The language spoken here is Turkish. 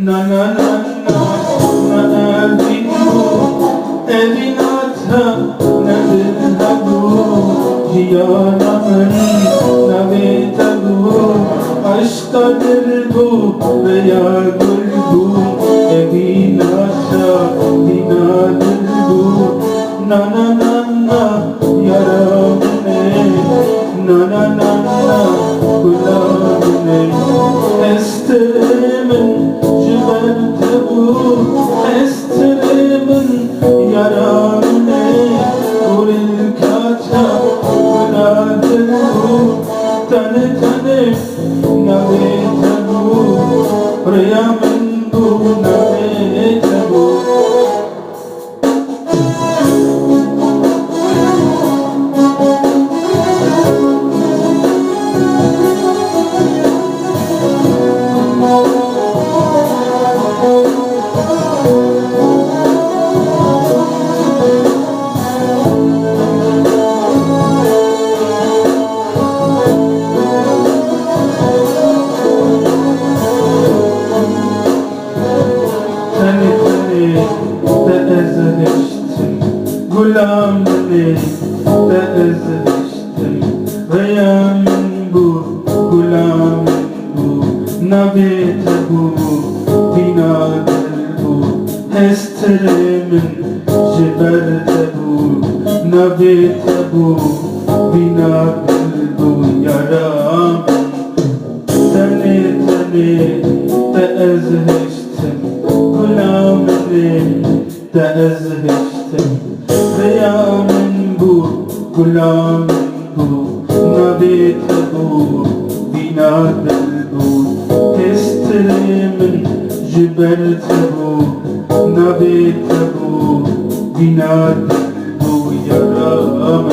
na na na na na evinu evinatha nadilhabu jiyanaman navetabu ashtadirbu veya gulbu evinatha dinadilbu na na na na yaramne na na na na kulabne estemen jibartebu estemen yaramne ulil kacha kulabnebu tane tane navetabu priyamenbu navetabu Gulamne da ezleştim veya min bu gulamin bu nabite bu binadır bu hesteremin jiberte bu nabite bu binadır bu yaram tane tane da ezleştim gulamne da ezleştim Kıyamen bu, gulamen bu, nabite bu, binadel bu, testremin jiberte bu, nabite bu, binadel bu, yaram